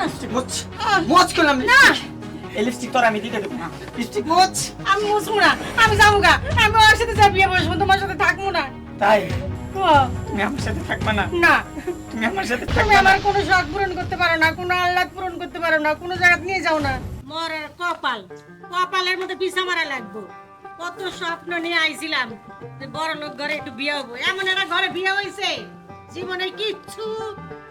Lipstick মোচ মোচ করলাম না এই লিপস্টিক তোর আমি দিতে দেবো না লিপস্টিক মোচ আমি মুছবো না, আমি যাবো গা, আমি ওর সাথে যা বিয়ে বসবো, তোমার সাথে থাকবো না। তাই ও, তুমি আমার সাথে থাকবে না না তুমি আমার সাথে তুমি থাকবে না আমার কোনো শখ পূরণ করতে পারো না, কোনো আহ্লাদ পূরণ করতে পারো না, কোনো জায়গা নিয়ে যাও না। মরে কপাল, কপালের মধ্যে পিছা মারা লাগবো। কত স্বপ্ন নিয়ে আইছিলাম যে বড় লোক ঘরে একটু বিয়ে হবো, এমন একটা ঘরে বিয়ে হয়েছে জীবনে কিচ্ছু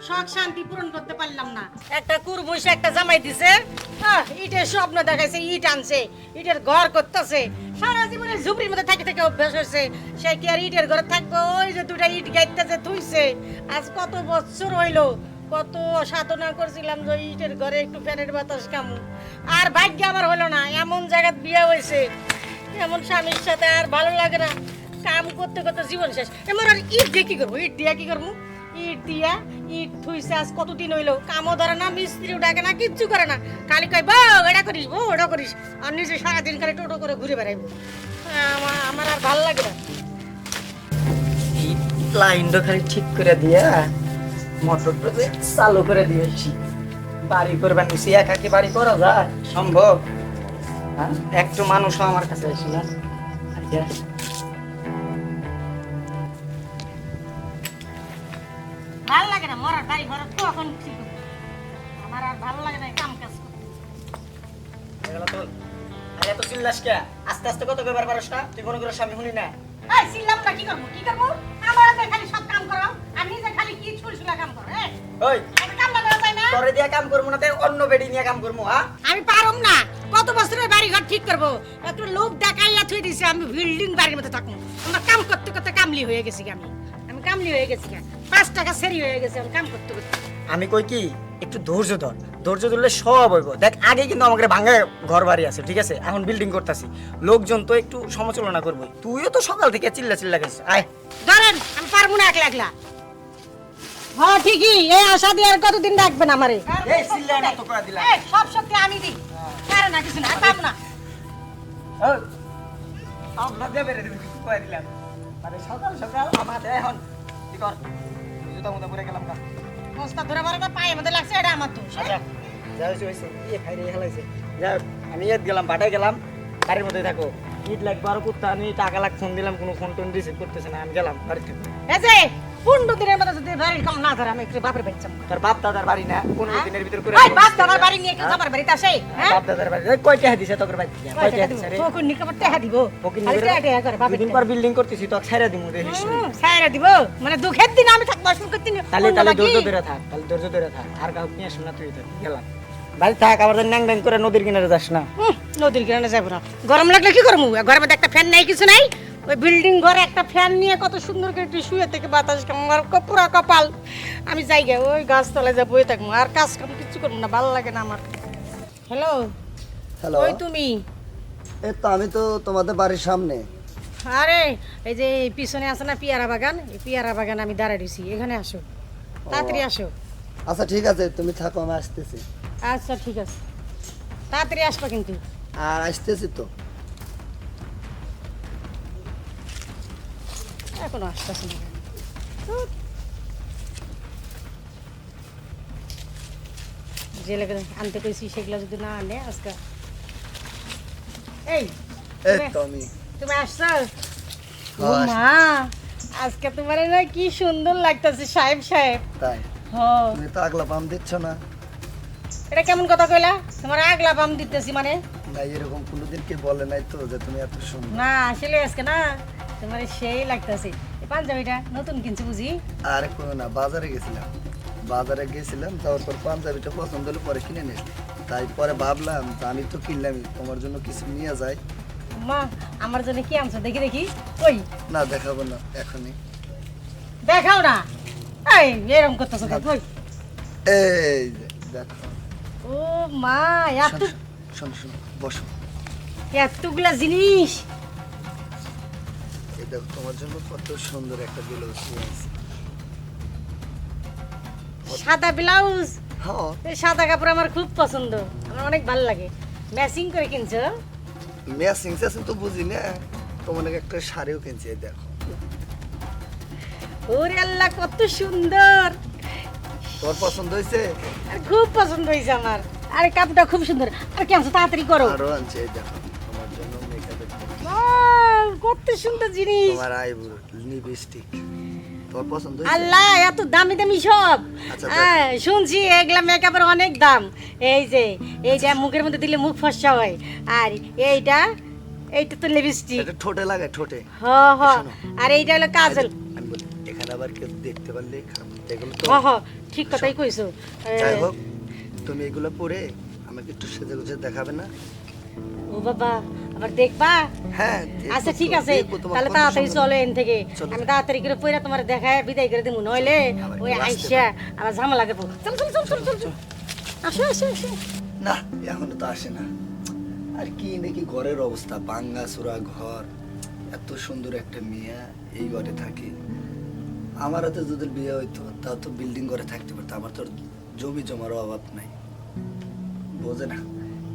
শখ শান্তি পূরণ করতে পারলাম না। একটা কুরবুশে একটা জামাই দিছে, ইটের স্বপ্ন দেখাইছে, ইট আনছে, ইটের ঘর করতেছে, সারা জীবনে ঝুপড়ির মধ্যে থেকে থেকে অভ্যাস হয়েছে। সে কি আর ইটের ঘরে থাকবো? ওই যে দুটা ইট গাইতেছে থুইছে, আজ কত বছর হইলো, কত সাধনা করছিলাম যে ইটের ঘরে একটু ফ্যানের বাতাস কামু, আর ভাগ্য আমার হলো না। এমন জায়গায় বিয়ে হয়েছে, এমন স্বামীর সাথে আর ভালো লাগে না, কাম করতে করতে জীবন শেষ। এমন আর ইট দিয়ে কি করবো? ইট দিয়া কি করবো? ইট দিয়া ইট থুইছে আজ কতদিন হইলো, কামও ধরে না, মিস্ত্রিও ডাকে না, কিচ্ছু করে না, খালি কই বউ এটা করিস, বউ ওটা করিস, আর নিজে সারাদিন খালি টোটো করে ঘুরে বেড়াইবো। আমার আর ভালো লাগে না। লাইনটা খালি ঠিক করে দিয়া মোটরটা চালু করে দিয়েছি, বাড়ি করবেন বেশি একাকি বাড়ি করা যায় সম্ভব? হ্যাঁ, একটু মানুষও আমার কাছে আসে না। ভালো লাগে না মরার বাড়ি ঘর কখন ঠিক হবে? আমার আর ভালো লাগে না কাম কাজ করতে। এত চিল্লাস কে? আস্তে আস্তে কত কইবার পারস না? তুই মনে করিস আমি শুনি না? এই চিল্লাম না, কি করবো কি করবো? আমার হাতে খালি সব কাম করো, আমি নিজে খালি কি ছুড়ছুড়া কাম করো। ওই আমি কাম না করা যায় না? তোরে দিয়া কাম করবো না, তাই অন্য বেডি নিয়ে কাম করবো? হ্যাঁ, আমি পারুম না, কত বছরের বাড়ি ঘর ঠিক করবো, একটু লোক দেখাইয়া থুই দিছে, আমি বিল্ডিং বাড়ির মধ্যে থাকবো। আমার কাম করতে করতে কামলি হয়ে গেছি আমি কামলি হয়ে গেছি, 5 টাকা সেরি হয়ে গেছে আমি কাম করতে করতে। আমি কই কি একটু ধৈর্য ধর, ধৈর্য ধরলে সব হইব। দেখ আগে কিন্তু আমাকে ভাঙা ঘর বাড়ি আছে, ঠিক আছে, এখন বিল্ডিং করতেছি, লোকজন তো একটু সমালোচনা করবো। তুইও তো সকাল থেকে চিল্লা চিল্লা গেছিস। আয় ধরেন আমি পারবো না একলা একলা। হ্যাঁ ঠিকই, এই আশা দিয়ে আর কতদিন রাখবেন আমারে? এই চিল্লা না তো করে দিলা। এই সব শক্তি আমি দিই, পারে না কিছু না, আমি পারবো না। ওই আমরা দেবে রে তুমি কিছু করে দিলাম, মানে সকাল সকাল আমাদের এখন কি কর, জুতা মুতা পরে গেলাম না। মস্তা ধরে মারে পায়ে মধ্যে লাগছে, এটা আমার দোষ। আচ্ছা যা হয়েছে হয়েছে, ইয়ে খাই রে হেলাইছে। যাই হোক, আমি ইয়ে গেলাম, বাটায় গেলাম, বাড়ির মধ্যে থাকো। ঈদ লাগবে আরো করতে, আমি টাকা লাখ ফোন দিলাম, কোনো ফোন টোন রিসিভ করতেছে না, আমি গেলাম বাড়িতে। এই যে 15 দিনের মধ্যে যদি বাড়ির কাম না ধরে আমি একটু বাপের বাড়ি যাবো। তোর বাপ দাদার বাড়ি না, 15 দিনের ভিতর করে এই বাপ দাদার বাড়ি নিয়ে কেউ যাবার বাড়িতে আসে? হ্যাঁ বাপ দাদার বাড়ি কয় টাকা দিছে তোর বাড়ি? কয় টাকা দিছে রে? ফকুর নিকে টাকা দিব, ফকির খালি টাকা টাকা করে বাপের দিন পর বিল্ডিং করতেছি, তোকে ছেড়ে দিমু রে হিসু। সাইরা দিব, মানে দুঃখের দিন আমি থাকবো, সুখের দিন তাহলে তাহলে ধৈর্য ধরে থাক, তাহলে ধৈর্য ধরে থাক, আর কাউকে নিয়ে আসুন না, তুই থাক। গেলাম বাড়ি থাক, আবার ন্যাং ন্যাং করে নদীর কিনারে যাস না। নদীর কিনারে যাবো না, গরম লাগলে কি করবো? ঘরের মধ্যে একটা ফ্যান নাই, কিছু নাই, ওই বিল্ডিং ঘরে একটা ফ্যান নিয়ে কত সুন্দর করে একটু শুয়ে থেকে বাতাস খাবো, আমার পুরা কপাল। আমি যাই গে ওই গাছতলায় যা বয়ে থাকবো, আর কাজ কাম কিছু করবো না, ভালো লাগে না আমার। হ্যালো হ্যালো, ওই তুমি? এই তো আমি তো তোমাদের বাড়ির সামনে। আরে এই যে এই পিছনে আছে না পিয়ারা বাগান, এই পিয়ারা বাগান আমি দাঁড়ায় দিছি, এখানে আসো, তাড়াতাড়ি আসো। আচ্ছা ঠিক আছে, তুমি থাকো, আমি আসতেছি। আচ্ছা ঠিক আছে, তাড়াতাড়ি আসবা কিন্তু। আর আসতেছি তো। এখনো আসতেছে না কেন? ধুর। যে লেগে আনতে কইছি সেগুলা যদি না আনে আজকে। এই এই তো আমি। তুমি আসছো? ও হ্যাঁ, মা, আজকে তোমার না কি সুন্দর লাগতেছে সাহেব সাহেব। তাই হ, তুমি তো আগলা পাম দিচ্ছ না? এটা কেমন কথা কইলা? তোমার আগলা পাম দিতেছি মানে? না, এরকম কোনোদিন কে বলে নাই তো যে তুমি এত সুন্দর। না আসলে আজকে না তোমার সেই লাগতেছে। এই পাঞ্জাবিটা নতুন কিনছি বুঝি? আর কোনো না, বাজারে গেছিলাম, যাওয়ার পর পাঞ্জাবিটা পছন্দ হলে পরে কিনে নিস। তাই পরে ভাবলাম যে আমি তো কিনলামই, তোমার জন্য কিছু নিয়ে যাই। মা আমার জন্য কি আনছো দেখি দেখি? কই না দেখাবো না এখনই। দেখাও না, এই এরকম করতেছো কেন? কই? এই যে দেখো। ও মা, এত শোনো শোনো, বসো। এতগুলা জিনিস। এই দেখো তোমার জন্য কত সুন্দর একটা ব্লাউজ নিয়েছি। সাদা ব্লাউজ, হ্যাঁ, এই সাদা কাপড় আমার খুব পছন্দ, আমার অনেক ভালো লাগে। ম্যাচিং করে কিনছো? ম্যাচিং চ্যাচিং তো বুঝি না, তোমার একটা শাড়িও কিনছি, এই দেখো। ওরে আল্লাহ কত সুন্দর, তোর পছন্দ হয়েছে? আর খুব পছন্দ হয়েছে আমার। আরে কাপড়টা খুব সুন্দর। আর কেমন তাড়াতাড়ি করো। আরো আনছে, এই দেখো তোমার জন্য মেকআপের কত সুন্দর জিনিস। তোমার আইব্রো লিপস্টিক তোর পছন্দ হয়েছে? আল্লাহ এত দামি দামি সব। আচ্ছা, শুনছি এগুলা মেকআপের অনেক দাম। এই যে এইটা মুখের মধ্যে দিলে মুখ ফর্সা হয়। আর এইটা তো লিপস্টিক। এটা ঠোঁটে লাগে, ঠোঁটে। হ হ। আর এইটা হলো কাজল। আমি বলি এখানে আবার কেউ দেখতে পারলে খারাপ, এগুলো তো হ হ ঠিক কথাই কইছো। যাই হোক, তুমি এগুলো পরে আমাকে একটু সেজে গুজে দেখাবে না? ও বাবা আবার দেখবা? হ্যাঁ দেখবো আচ্ছা ঠিক তো, আছে, দেখবো তোমার তাহলে কত তাড়াতাড়ি সুন্দর। চলো এন থেকে। চলো। আমি তাড়াতাড়ি করে পয়রা তোমার দেখায় বিদায় করে দেবো, নইলে আবার ওই কেউ আসতে আইসা আবার ঝামেলা লাগবে। চল চল চল চল চল চল। আসো আসো আসো। না এখনো তো আসে না। আর কি নাকি ঘরের অবস্থা, ভাঙ্গা চূড়া ঘর, এত সুন্দর একটা মেয়ে এই ঘরে থাকে। আমার হাতে যদি বিয়ে হইতো তাও তো বিল্ডিং ঘরে থাকতে পারতো, আমার তো জমি জমার অভাব নাই, বোঝে না।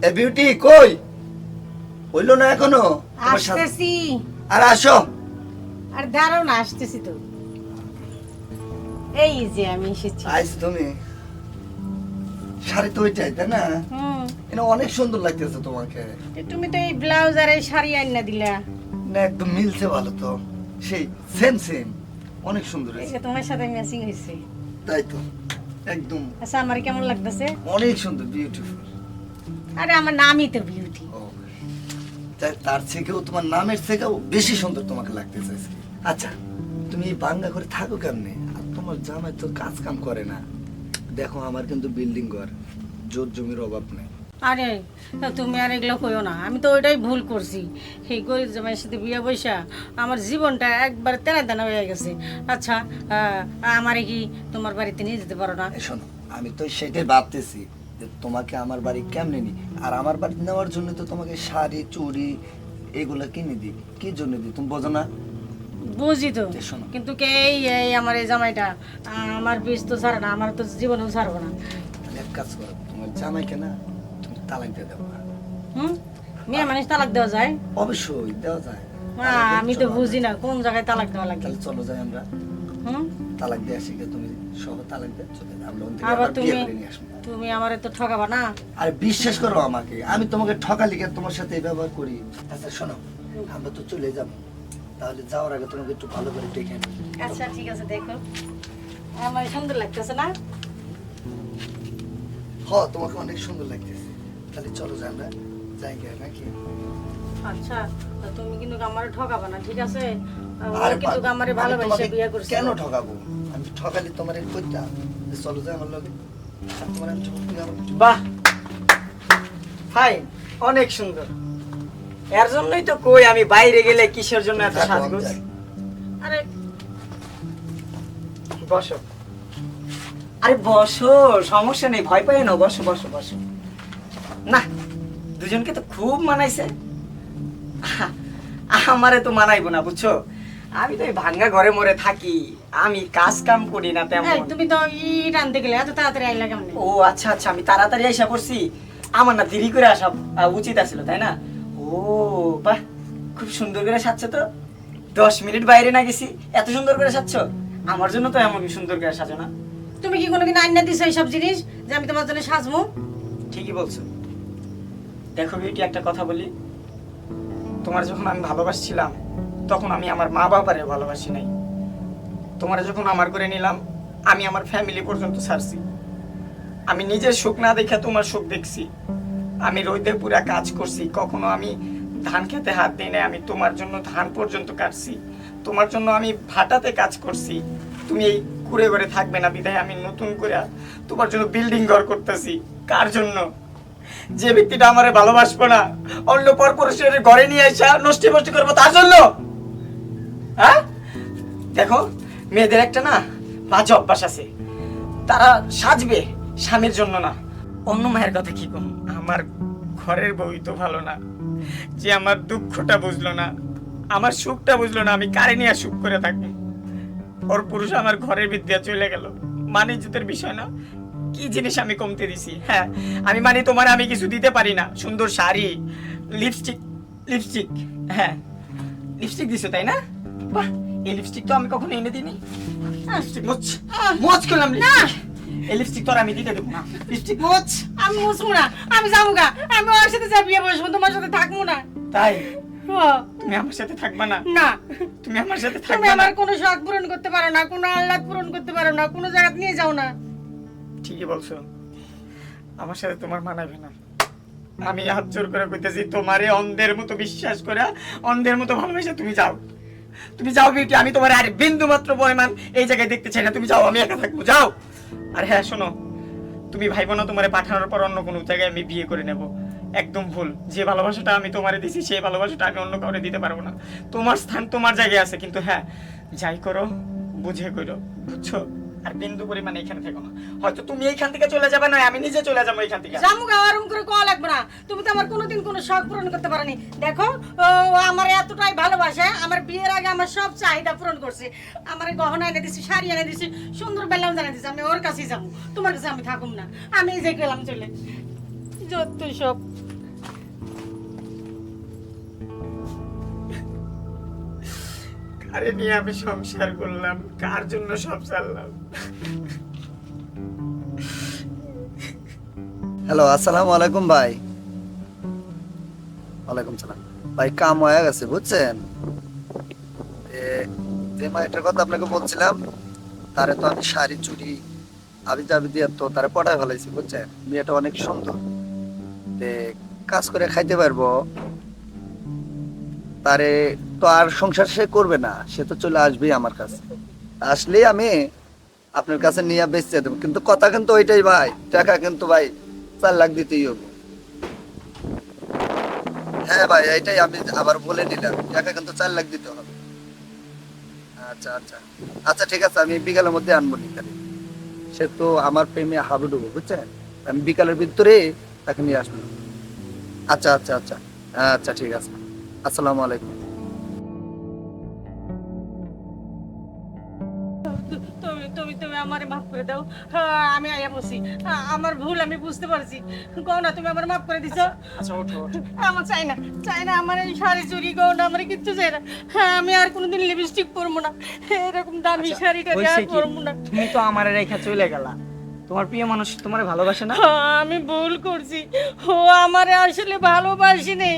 এ বিউটি কই হইলো না এখনো? তোমার সাথে আসতেছি। আর আসো। আর দাঁড়াও না, আসতেছি তো। এই যে আমি এসেছি। আইস তুমি, শাড়ি তো ওইটাই তাই না? হুম। এটা অনেক সুন্দর লাগতেছে তোমাকে। তুমি তো এই ব্লাউজ আর এই শাড়ি আইনা দিলা। না একদম মিলছে, ভালো তো, সেই সেম সেম, অনেক সুন্দর হয়েছে। এটা তোমার সাথে ম্যাচিং হয়েছে। তাই তো, একদম আচ্ছা আমার কেমন লাগতেছে? অনেক সুন্দর, বিউটিফুল। আরে আমার নামই তো বিউটি। ও তার থেকেও তোমার নামের থেকেও বেশি সুন্দর তোমাকে লাগতেছে আজকে। আচ্ছা তুমি এই বাংলা করে থাকো কেমনে? আর তোমার জামাই তো কাজ কাম করে না। দেখো আমার কিন্তু বিল্ডিং ঘর, জোর জমির অভাব নেই। আরে তা তুমি আর এগুলো কইও না, আমি তো ওইটাই ভুল করছি। সেই গরিব জামাইয়ের সাথে বিয়ে বৈশা আমার জীবনটা একবার তেনা তেনা হয়ে গেছে। আচ্ছা আমারে কি তোমার বাড়িতে নিয়ে যেতে পারো না? এই শোনো, আমি তো সেটাই ভাবতেছি যে তোমাকে আমার বাড়ি কেমনে নি। আর আমার বাড়ি নেওয়ার জন্য তো তোমাকে শাড়ি চুড়ি এগুলো কিনে দিই, কি জন্য দিই তুমি বোঝো না? বুঝি তো, এই শোনো। কিন্তু কে এই আমার এই জামাইটা আমার বিষ তো ছাড়ে না, আমার তো জীবনেও ছাড়বো না। তাহলে এক কাজ করো, তোমার জামাইকে না তুমি তালাক দিয়ে দেবো। হুম, মেয়ে মানুষ তালাক দেওয়া যায়? অবশ্যই দেওয়া যায়। আমি তো বুঝি না কোন জায়গায় তালাক দেওয়া লাগে। তাহলে চলো যাই আমরা হুম, তালাক দিয়ে আসি, তুমি সহ তালাক দিয়ে চলে যাই, আমরা ওখান থেকে আবার আবার বিয়ে তুমি করে নিয়ে আসবো। তুমি আমারে তো ঠকাবা না। আর বিশ্বাস করো আমাকে, আমি তোমাকে ঠকালি কেন তোমার সাথে এই ব্যবহার করি? আচ্ছা শোনো, আমরা তো চলে যাব, তাহলে যাওয়ার আগে তোমাকে একটু ভালো করে দেখে নিই। আচ্ছা ঠিক আছে, দেখো আমার সুন্দর লাগতেছে না? তোমাকে অনেক সুন্দর লাগতেছে। তাহলে চলো যাই, আমরা যাই গিয়ে নাকি? আচ্ছা তা তুমি কিন্তু আমারে ঠকাবা না, ঠিক আছে? আরে কিন্তু বাবা, আমারে আমি ভালোবাসে তোমাকে বিয়ে করছে। কেন ঠকাবো? আমি ঠকালি তোমার কইতাম যে চলো যাই আমার লগে? আর তোমার আমি ঠকালি আমার কিছু- বাহ, ফাইন, অনেক সুন্দর। এর জন্যই তো কই আমি বাইরে গেলে কিসের জন্য এত থাকো, আমি সাজগোজ। যাই। আরে বসো, আরে বসো, সমস্যা নেই, ভয় পাই না, বসো বসো বসো। না দুজনকে তো খুব মানাইছে। আমারে তো মানাইবো না, বুঝছো? আমি তো এই ভাঙ্গা ঘরে মরে থাকি, আমি কাজ কাম করি না তেমন। এই, তুমি তো ইট আনতে গেলে এত তাড়াতাড়ি আইলা কেমনে? ও আচ্ছা আচ্ছা, আমি তাড়াতাড়ি আইসা পড়ছি। আমার না দেরি করে আসা উচিত আছিল, তাই না? ও বাহ, খুব সুন্দর করে সাজছো তো। 10 মিনিট বাইরে না গেছি, এত সুন্দর করে সাজছো। আমার জন্য তো এমন সুন্দর করে সাজো না। তুমি কি কোনোদিন আইনা দিছো এইসব জিনিস যে আমি তোমার জন্য সাজবো? ঠিকই বলছো। দেখো বিউটি, একটা কথা বলি, তোমার যখন আমি ভালোবাসছিলাম তখন আমি আমার মা বাবারে ভালোবাসি নাই। তোমার যখন আমার করে নিলাম, আমি আমার ফ্যামিলি পর্যন্ত ছাড়ছি। আমি নিজের সুখ না দেখে তোমার সুখ দেখছি। আমি রোদে পুরা কাজ করছি, কখনো আমি ধান খেতে হাত দিই নাই, আমি তোমার জন্য ধান পর্যন্ত কাটছি। তোমার জন্য আমি ভাটাতে কাজ করছি। তুমি এই কুড়ে ঘরে থাকবে না বিধায় আমি নতুন করে তোমার জন্য বিল্ডিং ঘর করতেছি। কার জন্য? যে ব্যক্তিটা আমারে ভালোবাসবো না, অন্য পরপুরুষের ঘরে নিয়ে আসা নষ্টি ফষ্টি করবো, তার জন্য? হ্যাঁ, দেখো মেয়েদের একটা না বাজে অভ্যাস আছে, তারা সাজবে স্বামীর জন্য না। অন্য মায়ের কথা কি কম, আমার ঘরের বউই তো ভালো না, যে আমার দুঃখটা বুঝলো না, আমার সুখটা বুঝলো না, আমি কারে নিয়ে সুখ করে থাকি। ওর পুরুষ আমার ঘরের বিদ্যা চলে গেল। মানে জুতের বিষয় না, কি জিনিস আমি কমতে দিছি? হ্যাঁ আমি মানে তোমার আমি কিছু দিতে পারি না, সুন্দর শাড়ি, লিপস্টিক, লিপস্টিক, হ্যাঁ লিপস্টিক দিছো তাই না? বাহ, এই লিপস্টিক তো আমি কখনো এনে দিইনি। লিপস্টিক মোচ করলাম, লিপস্টিক এই লিপস্টিক তোর আমি দিতে দেবো না। লিপস্টিক মোচ। আমি মুছবো না, আমি যাবো গা, আমি ওর সাথে যা বিয়ে বসবো, তোমার সাথে থাকবো না। তাই হ্যাঁ। তুমি আমার সাথে থাকবা না? না, তুমি আমার সাথে তুমি থাকবা না? আমার কোনো শখ পূরণ করতে পারো না, কোনো আহ্লাদ পূরণ করতে পারো না, কোনো জায়গা নিয়ে যাও না। ঠিকই বলছো, আমার সাথে তোমার মানাবে না। আমি হাত জোর করে কইতেছি, তোমারে অন্ধের মতো বিশ্বাস করে, অন্ধের মতো ভালোবাসা তুমি যাও। তুমি যাও বিউটি, আমি তোমার আর বিন্দু মাত্র পরিমাণ এই জায়গায় দেখতে চাই না। তুমি যাও, আমি একা থাকবো, যাও। আর হ্যাঁ শোনো, তুমি ভাইবো না তোমারে পাঠানোর পর অন্য কোনো জায়গায় আমি বিয়ে করে নেব। একদম ভুল। যে ভালোবাসাটা আমি তোমারে দিছি সেই ভালোবাসাটা আমি অন্য কাউরে দিতে পারবো না। তোমার স্থান তোমার জায়গায় আছে, কিন্তু হ্যাঁ যাই করো বুঝে করো, বুঝছো? আর বিন্দু পরিমাণে এখানে থেকো না। হয়তো তুমি এইখান থেকে চলে যাবে, না আমি নিজে চলে যাবো এখান থেকে। জামু গা, আরাম করে কল লাগবে না। তুমি তো আমার কোনোদিন কোনো শখ পূরণ করতে পারোনি। দেখো, ও আমার এতটাই ভালোবাসে, আমার বিয়ের আগে আমার সব চাহিদা পূরণ করছে। আমার গহনা এনে দিছি, শাড়ি এনে দিছি, সুন্দর বেলাম জানা দিছি। আমি ওর কাছেই যাবো, তোমার কাছে আমি থাকুম না। আমি এই যে গেলাম চলে, যত সব। আরে নিয়ে আমি সংসার করলাম, কার জন্য সব চাললাম? হ্যালো, আসসালামু আলাইকুম ভাই। ওয়ালাইকুম সালাম ভাই। কাম হয়ে গেছে বুঝছেন। যে মাইটার কথা আপনাকে বলছিলাম, তারে তো আমি শাড়ি চুড়ি আবি জাবি দিয়ে তো তারে পটায় ফেলাইছি বুঝছেন। মেয়েটা অনেক সুন্দর, কাজ করে খাইতে পারবো। তারে তো আর সংসার সে করবে না, সে তো চলে আসবেই আমার কাছে। আসলেই আমি আপনার কাছে নিয়ে বেচতে দেবো, কিন্তু কথা কিন্তু ওইটাই ভাই, টাকা কিন্তু ভাই 4 লাখ দিতেই হবে। হ্যাঁ ভাই, এইটাই আমি আবার বলে নিলাম, টাকা কিন্তু 4 লাখ দিতে হবে। আচ্ছা আচ্ছা আচ্ছা, ঠিক আছে, আমি বিকালের মধ্যে আনবো নি তাহলে। সে তো আমার প্রেমে হাবুডুবু বুঝছেন, আমি বিকালের ভিতরে তাকে নিয়ে আসবো। আচ্ছা আচ্ছা আচ্ছা আচ্ছা, ঠিক আছে। আসসালামু আলাইকুম। তুমি তুমি তুমি আমারে মাফ করে দাও। আমি আয়া বসি, আমার ভুল আমি বুঝতে পারছি। গহনা তুমি আমার মাফ করে দিছো। আচ্ছা ওঠো ওঠো। আমার চাই না, চাই না আমার এই শাড়ি চুড়ি গহনা, আমার কিচ্ছু চাই না। আমি আর কোনোদিন লিপস্টিক পরবো না, এরকম দামি শাড়িটা আর হইছে কি? পরবো না। তুমি তো আমার রেখা চলে গেলা, তোমার প্রিয় মানুষ তোমারে ভালোবাসে না? আমি ভুল করছি, ও আমারে আসলে ভালোবাসি নেই,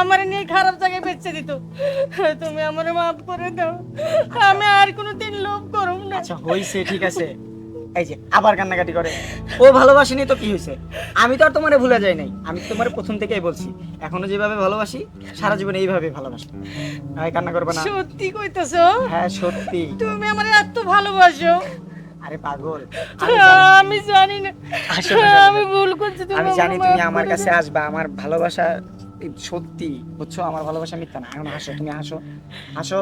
আমার নিয়ে খারাপ জায়গায় বেচে দিত। তুমি আমারে মাফ করে দাও, আমি আর কোনোদিন লোভ করব না। আচ্ছা হইছে, ঠিক আছে। এই যে আবার কান্নাকাটি করে, ও ভালোবাসিনি তো কি হয়েছে? আমি তো আর তোমারে ভুলে যাই নাই, আমি তোমারে প্রথম থেকেই বলছি, এখনো যেভাবে ভালোবাসি সারা জীবন এইভাবে ভালোবাসি। ভাই কান্না করবে না। সত্যি কইতাছো? হ্যাঁ সত্যি। তুমি আমারে এত ভালোবাসো? আরে পাগল, আমি জানি না, আসলে আমি ভুল করছি। আমি জানি তুমি আমার কাছে আসবা, আমার ভালোবাসা এই সত্যি, বুঝছো? আমার ভালোবাসা মিথ্যা না। এখন হাসো, তুমি হাসো, হাসো,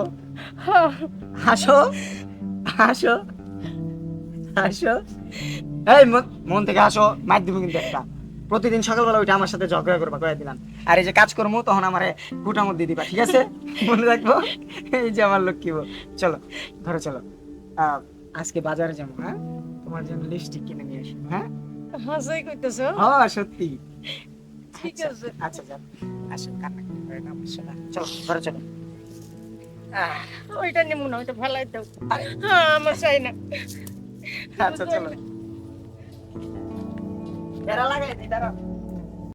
হাসো, হাসো, হাসো। এই মন থেকে হাসো, মার দিব কিন্তু একটা। প্রতিদিন সকালবেলা ওইটা আমার সাথে ঝগড়া করবা, কয়ে দিলাম। আর এই যে কাজ করবো তখন আমারে গুটা মত দিয়ে দিবা, ঠিক আছে? মনে রাখবো। এই যে আমার লক্ষ্মী বউ। চলো ঘরে চলো, আজকে বাজারে যাবো। হ্যাঁ, তোমার জন্য লিপস্টিক কিনে নিয়ে আসবো। হ্যাঁ হাসাই কইতাছো? হ্যাঁ সত্যি। ঠিক আছে। আচ্ছা যাও, আসো, কান্না করে না, চলো ঘরে চলো। ওইটা নেবো না, ওইটা ফেলাই দাও। আমার চাই না। আচ্ছা চলো। বেড়া লাগাই দিই, দাঁড়াও।